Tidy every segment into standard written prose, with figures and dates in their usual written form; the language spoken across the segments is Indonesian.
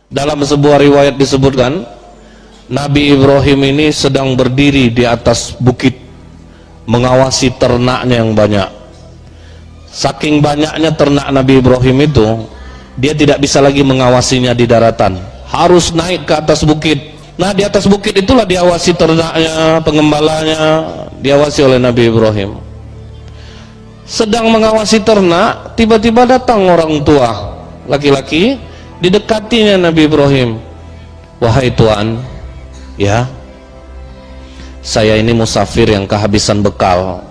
Dalam sebuah riwayat disebutkan Nabi Ibrahim ini sedang berdiri di atas bukit mengawasi ternaknya yang banyak. Saking banyaknya ternak Nabi Ibrahim itu, dia tidak bisa lagi mengawasinya di daratan, harus naik ke atas bukit. Nah, di atas bukit itulah diawasi ternaknya, pengembalanya diawasi oleh Nabi Ibrahim. Sedang mengawasi ternak, tiba-tiba datang orang tua laki-laki, didekatinya Nabi Ibrahim. Wahai Tuan, ya, saya ini musafir yang kehabisan bekal.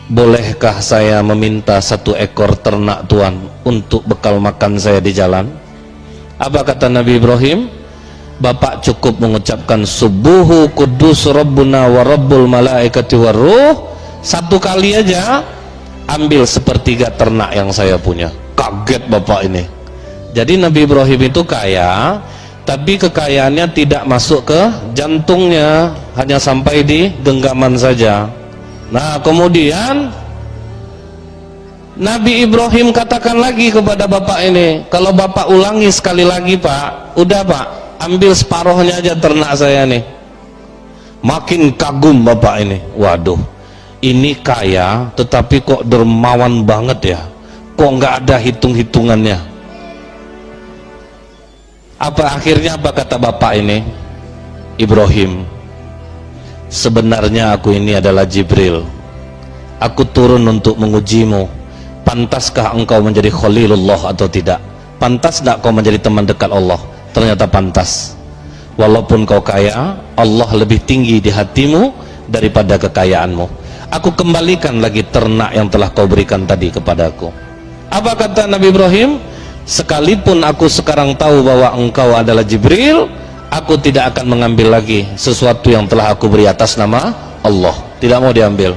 Bolehkah saya meminta 1 ekor ternak Tuan untuk bekal makan saya di jalan? Apa kata Nabi Ibrahim? Bapak cukup mengucapkan subuhu kudus rabbuna wa rabbul malaikati waruh 1 kali aja, ambil 1/3 ternak yang saya punya. Kaget bapak ini. Jadi Nabi Ibrahim itu kaya, tapi kekayaannya tidak masuk ke jantungnya, hanya sampai di genggaman saja. Nah, kemudian Nabi Ibrahim katakan lagi kepada bapak ini, kalau bapak ulangi sekali lagi Pak, udah Pak, ambil separuhnya aja ternak saya nih. Makin kagum bapak ini. Waduh, ini kaya tetapi kok dermawan banget ya, kok nggak ada hitung-hitungannya. Akhirnya apa kata bapak ini? Ibrahim, sebenarnya aku ini adalah Jibril. Aku turun untuk mengujimu. Pantaskah engkau menjadi Khalilullah atau tidak? Pantas tidak kau menjadi teman dekat Allah? Ternyata pantas. Walaupun kau kaya, Allah lebih tinggi di hatimu daripada kekayaanmu. Aku kembalikan lagi ternak yang telah kau berikan tadi kepadaku. Apa kata Nabi Ibrahim? Sekalipun aku sekarang tahu bahwa engkau adalah Jibril, aku tidak akan mengambil lagi sesuatu yang telah aku beri atas nama Allah. Tidak mau diambil.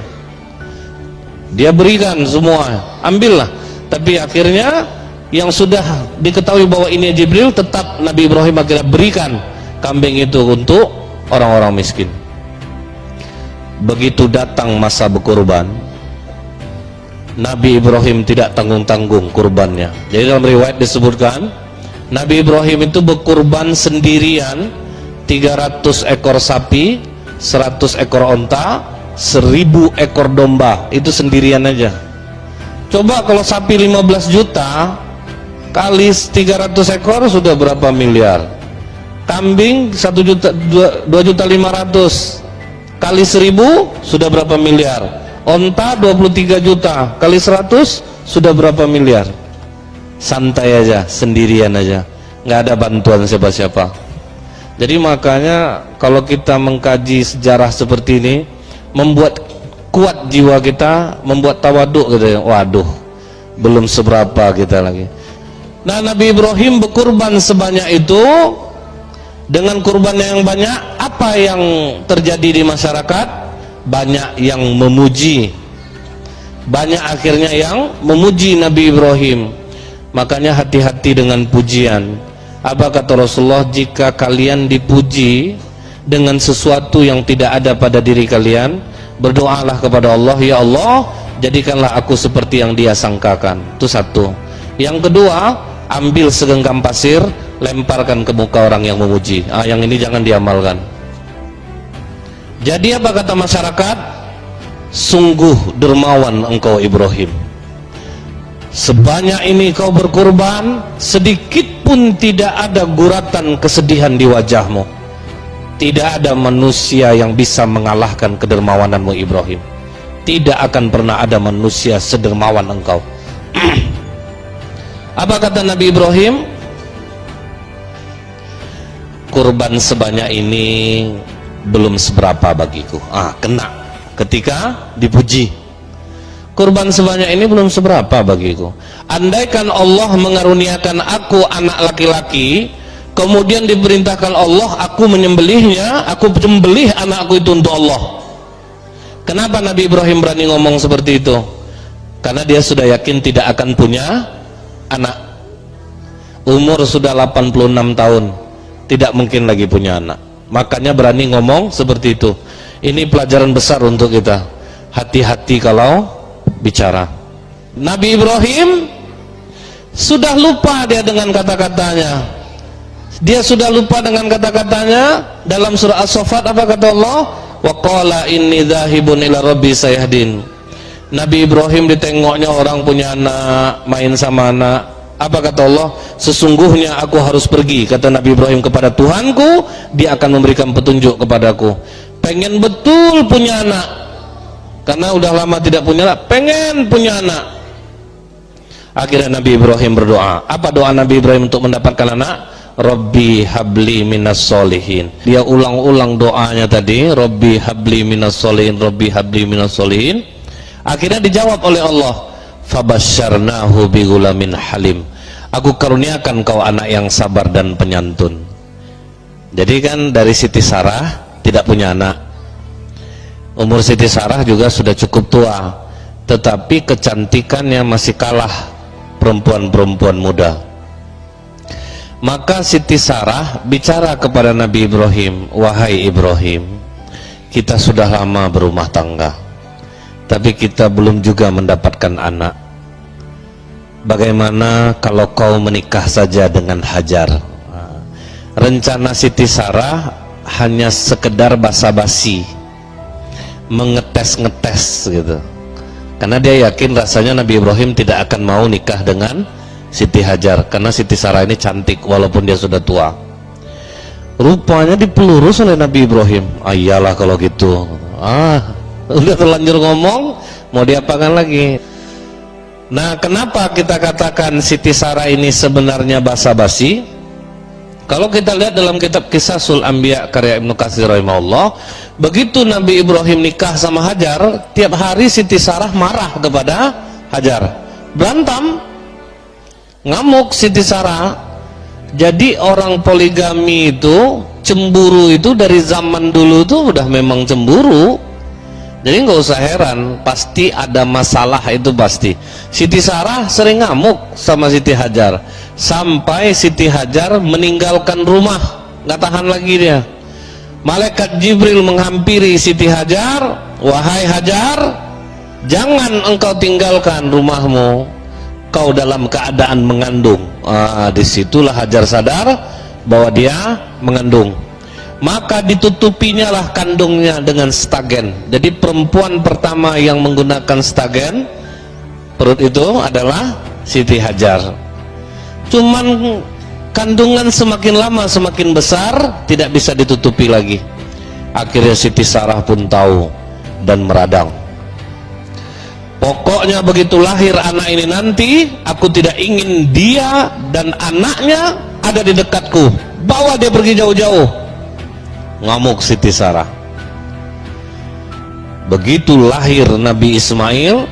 Dia berikan semua, ambillah. Tapi akhirnya yang sudah diketahui bahwa ini Jibril, tetap Nabi Ibrahim akhirnya berikan kambing itu untuk orang-orang miskin. Begitu datang masa berkurban, Nabi Ibrahim tidak tanggung-tanggung kurbannya. Jadi dalam riwayat disebutkan Nabi Ibrahim itu berkurban sendirian 300 ekor sapi, 100 ekor onta, 1000 ekor domba. Itu sendirian aja. Coba kalau sapi 15 juta kali 300 ekor sudah berapa miliar? Kambing 1 juta, 2.500.000 kali 1000 sudah berapa miliar? Onta 23 juta kali 100 sudah berapa miliar? Santai aja, sendirian aja, nggak ada bantuan siapa-siapa. Jadi makanya kalau kita mengkaji sejarah seperti ini, membuat kuat jiwa kita, membuat tawaduk gitu ya. Waduh, belum seberapa kita lagi. Nah, Nabi Ibrahim berkurban sebanyak itu. Dengan kurbannya yang banyak, apa yang terjadi di masyarakat? Banyak yang memuji, banyak akhirnya yang memuji Nabi Ibrahim. Makanya hati-hati dengan pujian. Apa kata Rasulullah? Jika kalian dipuji dengan sesuatu yang tidak ada pada diri kalian, berdoalah kepada Allah, ya Allah, jadikanlah aku seperti yang dia sangkakan. Itu satu. Yang kedua, ambil segenggam pasir, lemparkan ke muka orang yang memuji. Yang ini jangan diamalkan. Jadi apa kata masyarakat? Sungguh dermawan engkau Ibrahim. Sebanyak ini kau berkurban, sedikit pun tidak ada guratan kesedihan di wajahmu. Tidak ada manusia yang bisa mengalahkan kedermawananmu Ibrahim. Tidak akan pernah ada manusia sedermawan engkau. Apa kata Nabi Ibrahim? Kurban sebanyak ini belum seberapa bagiku. Kena ketika dipuji. Kurban sebanyak ini belum seberapa bagiku. Andaikan Allah mengaruniakan aku anak laki-laki, kemudian diperintahkan Allah aku menyembelihnya, aku menyembelih anakku itu untuk Allah. Kenapa Nabi Ibrahim berani ngomong seperti itu? Karena dia sudah yakin tidak akan punya anak. Umur sudah 86 tahun, tidak mungkin lagi punya anak. Makanya berani ngomong seperti itu. Ini pelajaran besar untuk kita. Hati-hati kalau bicara. Nabi Ibrahim sudah lupa dia dengan kata-katanya. Dia sudah lupa dengan kata-katanya. Dalam surah As-Saffat apa kata Allah? Wa qala inni dzahibun ila rabbi sayahdin. Nabi Ibrahim ditengoknya orang punya anak, main sama anak. Apa kata Allah? Sesungguhnya aku harus pergi, kata Nabi Ibrahim, kepada Tuhanku, dia akan memberikan petunjuk kepadaku. Pengen betul punya anak, karena udah lama tidak punya anak, pengen punya anak. Akhirnya Nabi Ibrahim berdoa. Apa doa Nabi Ibrahim untuk mendapatkan anak? Rabbi habli minas solihin. Dia ulang-ulang doanya tadi, Rabbi habli minas solihin, Rabbi habli minas solihin. Akhirnya dijawab oleh Allah, fabasyarnahu bigulamin halim. Aku karuniakan kau anak yang sabar dan penyantun. Jadi kan dari Siti Sarah tidak punya anak. Umur Siti Sarah juga sudah cukup tua, tetapi kecantikannya masih kalah perempuan-perempuan muda. Maka Siti Sarah bicara kepada Nabi Ibrahim, wahai Ibrahim, kita sudah lama berumah tangga, tapi kita belum juga mendapatkan anak. Bagaimana kalau kau menikah saja dengan Hajar? Rencana Siti Sarah hanya sekedar basa-basi, mengetes-ngetes gitu, karena dia yakin rasanya Nabi Ibrahim tidak akan mau nikah dengan Siti Hajar, karena Siti Sarah ini cantik walaupun dia sudah tua. Rupanya dipelurus oleh Nabi Ibrahim. Iyalah kalau gitu, udah terlanjur ngomong, mau diapakan lagi? Nah, kenapa kita katakan Siti Sarah ini sebenarnya basa-basi? Kalau kita lihat dalam kitab Qisasul Anbiya karya Ibnu Katsir rahimahullah, begitu Nabi Ibrahim nikah sama Hajar, tiap hari Siti Sarah marah kepada Hajar, berantem, ngamuk Siti Sarah. Jadi orang poligami itu, cemburu itu dari zaman dulu tuh udah memang cemburu. Jadi nggak usah heran, pasti ada masalah, itu pasti. Siti Sarah sering ngamuk sama Siti Hajar, sampai Siti Hajar meninggalkan rumah, nggak tahan lagi dia. Malaikat Jibril menghampiri Siti Hajar, wahai Hajar, jangan engkau tinggalkan rumahmu, kau dalam keadaan mengandung. Disitulah Hajar sadar bahwa dia mengandung. Maka ditutupinya lah kandungnya dengan stagen. Jadi perempuan pertama yang menggunakan stagen perut itu adalah Siti Hajar. Cuman kandungan semakin lama semakin besar, tidak bisa ditutupi lagi. Akhirnya Siti Sarah pun tahu dan meradang. Pokoknya begitu lahir anak ini nanti, aku tidak ingin dia dan anaknya ada di dekatku, bawa dia pergi jauh-jauh. Ngamuk Siti Sarah. Begitu lahir Nabi Ismail,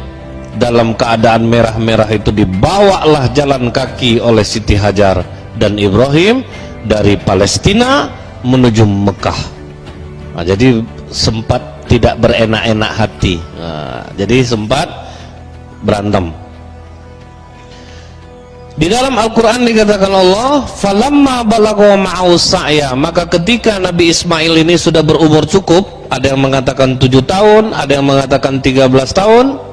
dalam keadaan merah-merah itu dibawalah jalan kaki oleh Siti Hajar dan Ibrahim dari Palestina menuju Mekah. Jadi sempat tidak berenak-enak hati. Jadi sempat berantem. Di dalam Al-Quran dikatakan Allah, falamma balagha ma'u sa'ya, maka ketika Nabi Ismail ini sudah berumur cukup, ada yang mengatakan 7 tahun, ada yang mengatakan 13 tahun,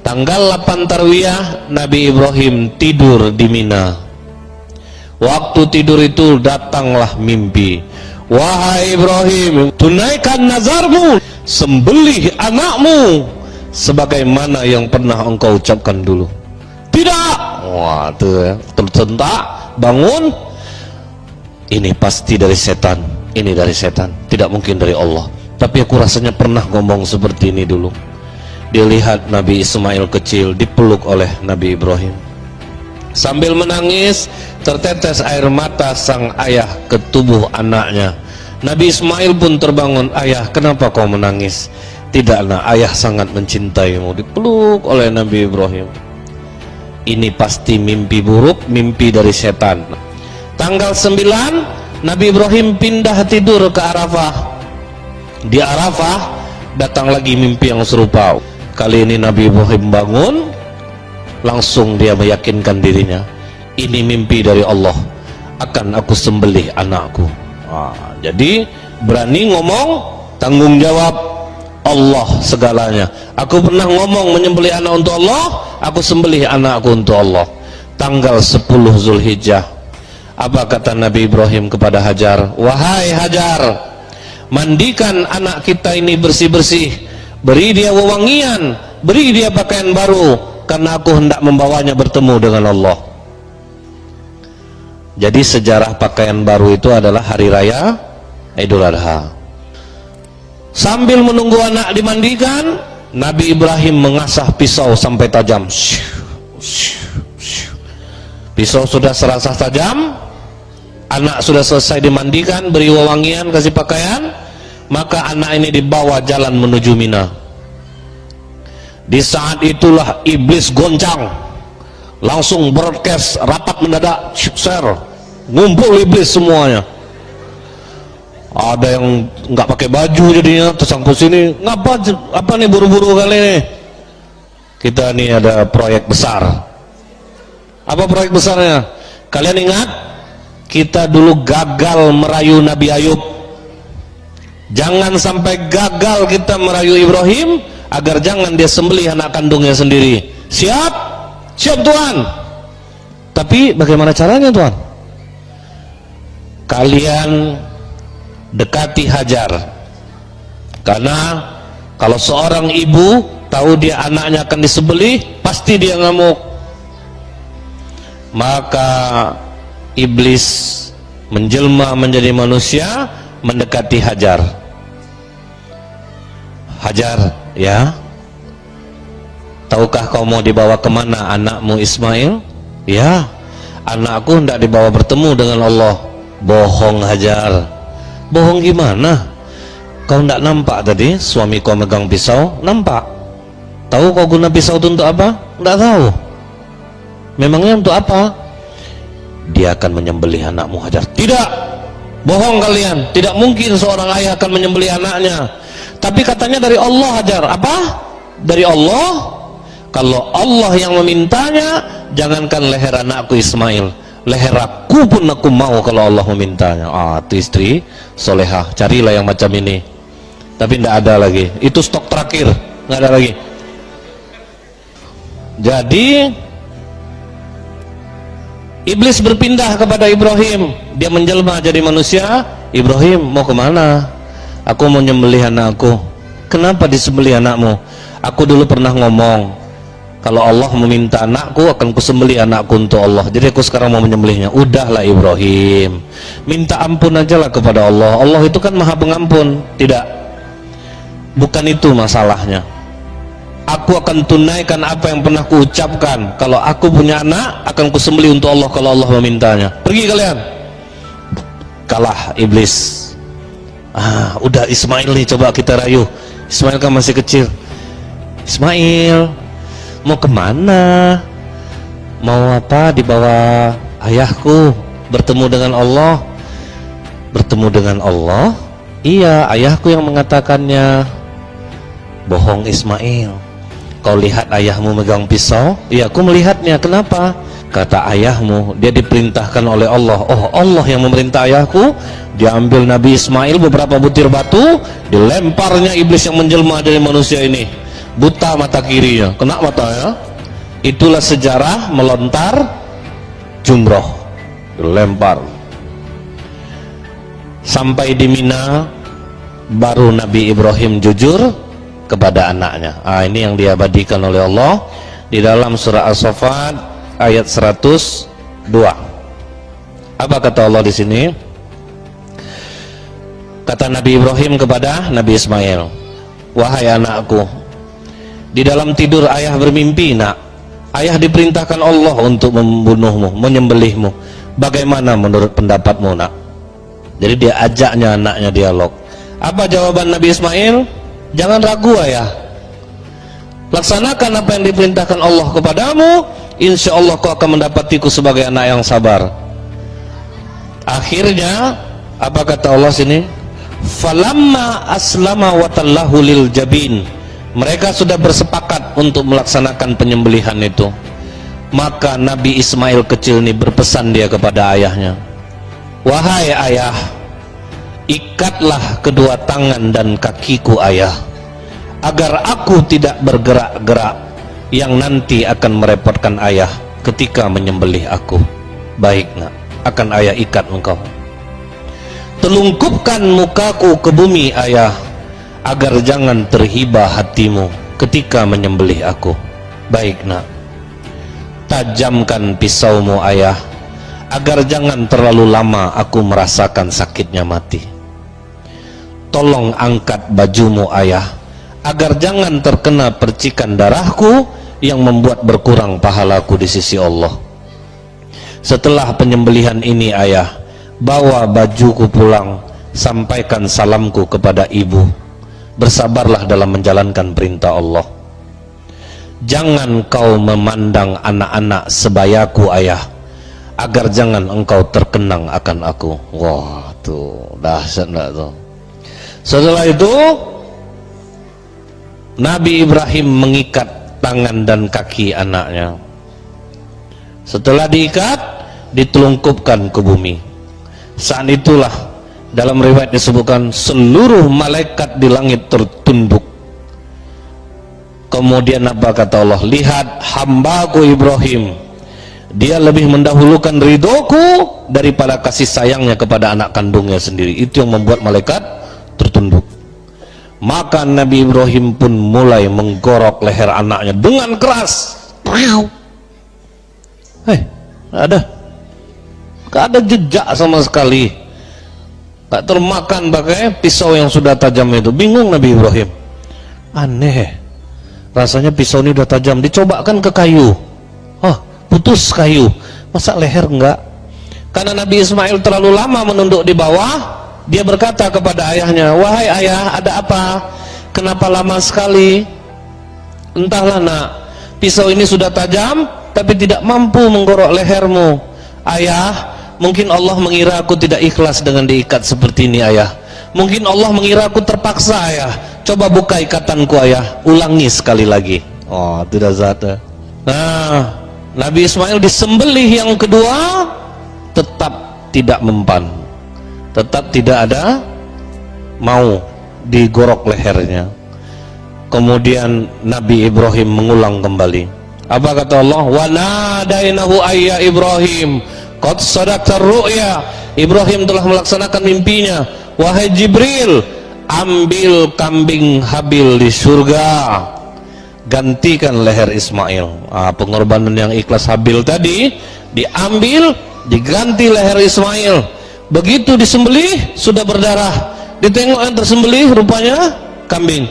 tanggal 8 Tarwiyah Nabi Ibrahim tidur di Mina. Waktu tidur itu datanglah mimpi, wahai Ibrahim, tunaikan nazarmu, sembelih anakmu sebagaimana yang pernah engkau ucapkan dulu. Tidak. Wah, tuh ya, tersentak, bangun. Ini pasti dari setan. Ini dari setan, tidak mungkin dari Allah. Tapi aku rasanya pernah ngomong seperti ini dulu. Dilihat Nabi Ismail kecil dipeluk oleh Nabi Ibrahim. Sambil menangis, tertetes air mata sang ayah ke tubuh anaknya. Nabi Ismail pun terbangun. Ayah, kenapa kau menangis? Tidaklah, ayah sangat mencintaimu. Dipeluk oleh Nabi Ibrahim. Ini pasti mimpi buruk, mimpi dari setan. Tanggal 9 Nabi Ibrahim pindah tidur ke Arafah. Di Arafah datang lagi mimpi yang serupa. Kali ini Nabi Ibrahim bangun, langsung dia meyakinkan dirinya, ini mimpi dari Allah, akan aku sembelih anakku. Jadi berani ngomong, tanggung jawab Allah segalanya. Aku pernah ngomong menyembelih anak untuk Allah, aku sembelih anakku untuk Allah. Tanggal 10 Zulhijjah Apa kata Nabi Ibrahim kepada Hajar? Wahai Hajar, mandikan anak kita ini bersih-bersih, beri dia wewangian, beri dia pakaian baru, karena aku hendak membawanya bertemu dengan Allah. Jadi sejarah pakaian baru itu adalah hari raya Idul Adha. Sambil menunggu anak dimandikan, Nabi Ibrahim mengasah pisau sampai tajam. Pisau sudah serasa tajam, anak sudah selesai dimandikan, beri wewangian, kasih pakaian, maka anak ini dibawa jalan menuju Mina. Di saat itulah iblis goncang, langsung broadcast, rapat mendadak, share, ngumpul iblis semuanya. Ada yang nggak pakai baju jadinya tersangkut sini, ngapa apa nih buru-buru kali ini? Kita nih ada proyek besar. Apa proyek besarnya? Kalian ingat? Kita dulu gagal merayu Nabi Ayub. Jangan sampai gagal kita merayu Ibrahim, agar jangan dia sembelih anak kandungnya sendiri. Siap? Siap Tuhan. Tapi bagaimana caranya Tuhan? Kalian dekati Hajar. Karena kalau seorang ibu tahu dia anaknya akan disembelih, pasti dia ngamuk. Maka iblis menjelma menjadi manusia, mendekati Hajar. Hajar, ya, tahukah kau mau dibawa kemana anakmu Ismail? Ya, anakku hendak dibawa bertemu dengan Allah. Bohong Hajar. Bohong gimana? Kau hendak nampak tadi suami kau megang pisau? Nampak. Tahu kau guna pisau itu untuk apa? Tidak tahu. Memangnya untuk apa? Dia akan menyembelih anakmu Hajar. Tidak, bohong kalian. Tidak mungkin seorang ayah akan menyembelih anaknya. Tapi katanya dari Allah Hajar. Apa? Dari Allah? Kalau Allah yang memintanya, jangankan leher anakku Ismail, leher aku pun aku mau kalau Allah memintanya. Itu istri solehah. Carilah yang macam ini. Tapi tidak ada lagi. Itu stok terakhir, nggak ada lagi. Jadi iblis berpindah kepada Ibrahim. Dia menjelma jadi manusia. Ibrahim, mau kemana? Aku mau nyembelih anakku. Kenapa disembelih anakmu? Aku dulu pernah ngomong, kalau Allah meminta anakku, akan kusembelih anakku untuk Allah. Jadi aku sekarang mau menyembelihnya. Udahlah Ibrahim, minta ampun aja lah kepada Allah. Allah itu kan maha pengampun. Tidak, bukan itu masalahnya. Aku akan tunaikan apa yang pernah kuucapkan. Kalau aku punya anak, akan kusembelih untuk Allah kalau Allah memintanya. Pergi kalian. Kalah iblis. Udah Ismail nih, coba kita rayu. Ismail kan masih kecil. Ismail, mau kemana? Mau apa? Dibawa ayahku bertemu dengan Allah. Bertemu dengan Allah? Iya, ayahku yang mengatakannya. Bohong Ismail. Kau lihat ayahmu megang pisau? Iya, aku melihatnya. Kenapa? Kata ayahmu, dia diperintahkan oleh Allah. Oh, Allah yang memerintah ayahku. Dia ambil Nabi Ismail, beberapa butir batu, dilemparnya iblis yang menjelma dari manusia ini. Buta mata kirinya, kena matanya. Itulah sejarah melontar jumroh, dilempar. Sampai di Mina, baru Nabi Ibrahim jujur kepada anaknya. Ini yang diabadikan oleh Allah di dalam surah As-Saffat ayat 102. Apa kata Allah di sini? Kata Nabi Ibrahim kepada Nabi Ismail, wahai anakku, di dalam tidur ayah bermimpi, nak. Ayah diperintahkan Allah untuk membunuhmu, menyembelihmu. Bagaimana menurut pendapatmu, nak? Jadi dia ajaknya anaknya dialog. Apa jawaban Nabi Ismail? Jangan ragu ayah. Laksanakan apa yang diperintahkan Allah kepadamu. Insya Allah kau akan mendapatiku sebagai anak yang sabar. Akhirnya apa kata Allah sini? Falamma aslama wa tallahu lil jabin. Mereka sudah bersepakat untuk melaksanakan penyembelihan itu. Maka Nabi Ismail kecil ini berpesan dia kepada ayahnya, wahai ayah, ikatlah kedua tangan dan kakiku ayah, agar aku tidak bergerak-gerak yang nanti akan merepotkan ayah ketika menyembelih aku. Baik nak. akan ayah ikat engkau. Telungkupkan mukaku ke bumi ayah, agar jangan terhibah hatimu ketika menyembelih aku. Baik nak, tajamkan pisaumu ayah, agar jangan terlalu lama aku merasakan sakitnya mati. Tolong angkat bajumu ayah, agar jangan terkena percikan darahku yang membuat berkurang pahalaku di sisi Allah. Setelah penyembelihan ini ayah, bawa bajuku pulang, sampaikan salamku kepada ibu. Bersabarlah dalam menjalankan perintah Allah. Jangan kau memandang anak-anak sebayaku ayah, agar jangan engkau terkenang akan aku. Wah, tuh dahsyat enggak tuh. Setelah itu Nabi Ibrahim mengikat tangan dan kaki anaknya. Setelah diikat, ditelungkupkan ke bumi. Saat itulah dalam riwayat disebutkan seluruh malaikat di langit tertunduk. Kemudian apa kata Allah? Lihat hambaku Ibrahim, dia lebih mendahulukan ridhoku daripada kasih sayangnya kepada anak kandungnya sendiri. Itu yang membuat malaikat tertunduk. Maka Nabi Ibrahim pun mulai menggorok leher anaknya dengan keras. Gak ada jejak sama sekali, gak termakan pakai pisau yang sudah tajam itu. Bingung Nabi Ibrahim, aneh, rasanya pisau ini udah tajam. Dicobakan ke kayu, putus kayu, masa leher enggak? Karena Nabi Ismail terlalu lama menunduk di bawah, dia berkata kepada ayahnya, wahai ayah, ada apa? Kenapa lama sekali? Entahlah nak, pisau ini sudah tajam tapi tidak mampu menggorok lehermu. Ayah, mungkin Allah mengira aku tidak ikhlas dengan diikat seperti ini ayah. Mungkin Allah mengira aku terpaksa ayah. Coba buka ikatanku ayah, ulangi sekali lagi. Oh, tidak zat. Nah, Nabi Ismail disembelih yang kedua, tetap tidak mempan, tetap tidak ada mau digorok lehernya. Kemudian Nabi Ibrahim mengulang kembali. Apa kata Allah? Wa nadainahu ayya Ibrahim qad sadaqta ru'ya. Ibrahim telah melaksanakan mimpinya. Wahai Jibril, ambil kambing Habil di surga, gantikan leher Ismail. Pengorbanan yang ikhlas Habil tadi diambil, diganti leher Ismail. Begitu disembelih sudah berdarah. Ditengok yang tersembelih rupanya kambing.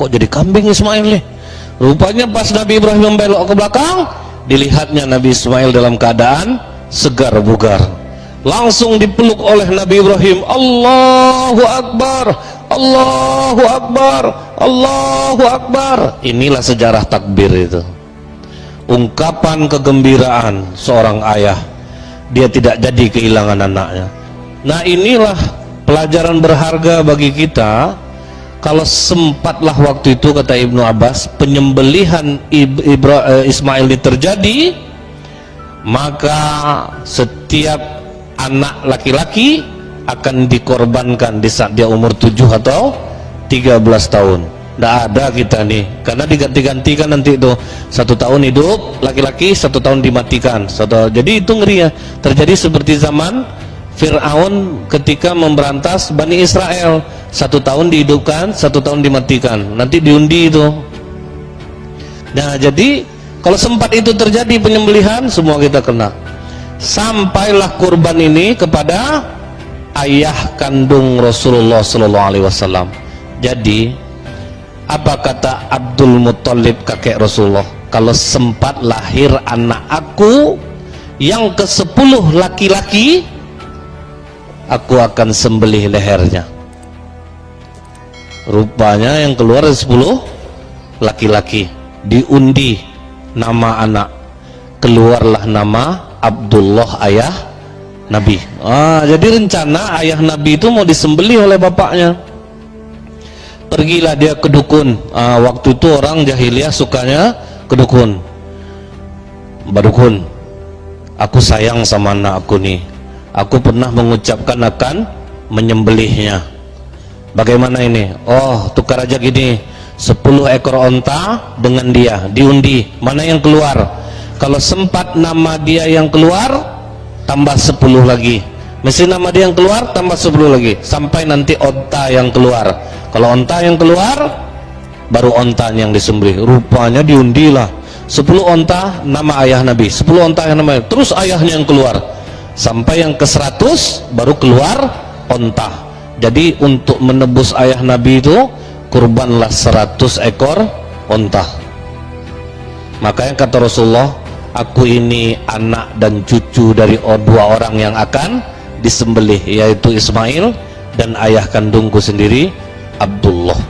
Kok jadi kambing Ismail nih? Rupanya pas Nabi Ibrahim membelok ke belakang, dilihatnya Nabi Ismail dalam keadaan segar bugar. Langsung dipeluk oleh Nabi Ibrahim. Allahu Akbar, Allahu Akbar, Allahu Akbar. Inilah sejarah takbir itu. Ungkapan kegembiraan seorang ayah, dia tidak jadi kehilangan anaknya. Nah, inilah pelajaran berharga bagi kita. Kalau sempatlah waktu itu, kata Ibnu Abbas, penyembelihan Ismail ini terjadi, maka setiap anak laki-laki akan dikorbankan di saat dia umur 7 atau 13 tahun. Tidak ada kita nih, karena diganti-gantikan nanti itu 1 tahun hidup laki-laki, 1 tahun dimatikan. Jadi itu ngeri ya. Terjadi seperti zaman Fir'aun ketika memberantas Bani Israel, 1 tahun dihidupkan, 1 tahun dimatikan, nanti diundi itu. Nah, jadi kalau sempat itu terjadi penyembelihan, semua kita kena. Sampailah kurban ini kepada ayah kandung Rasulullah SAW. Jadi apa kata Abdul Muttalib, kakek Rasulullah? Kalau sempat lahir anak aku yang ke-10 laki-laki, aku akan sembelih lehernya. Rupanya yang keluar 10 laki-laki. Diundi nama anak, keluarlah nama Abdullah, ayah Nabi. Jadi rencana ayah Nabi itu mau disembelih oleh bapaknya. Pergilah dia ke dukun. Waktu itu orang jahiliyah sukanya ke dukun. Mbak dukun, aku sayang sama anak aku nih, aku pernah mengucapkan akan menyembelihnya. Bagaimana ini? Oh, tukar aja gini, 10 ekor onta dengan dia, diundi, mana yang keluar? Kalau sempat nama dia yang keluar, tambah 10 lagi. Mesti nama dia yang keluar, tambah 10 lagi. Sampai nanti onta yang keluar. Kalau onta yang keluar, baru onta yang disembelih. Rupanya diundilah 10 onta nama ayah Nabi, 10 onta yang nama, terus ayahnya yang keluar. Sampai yang ke 100, baru keluar onta. Jadi untuk menebus ayah Nabi itu, kurbanlah 100 ekor onta. Makanya kata Rasulullah, aku ini anak dan cucu dari dua orang yang akan disembelih, yaitu Ismail dan ayah kandungku sendiri Abdullah.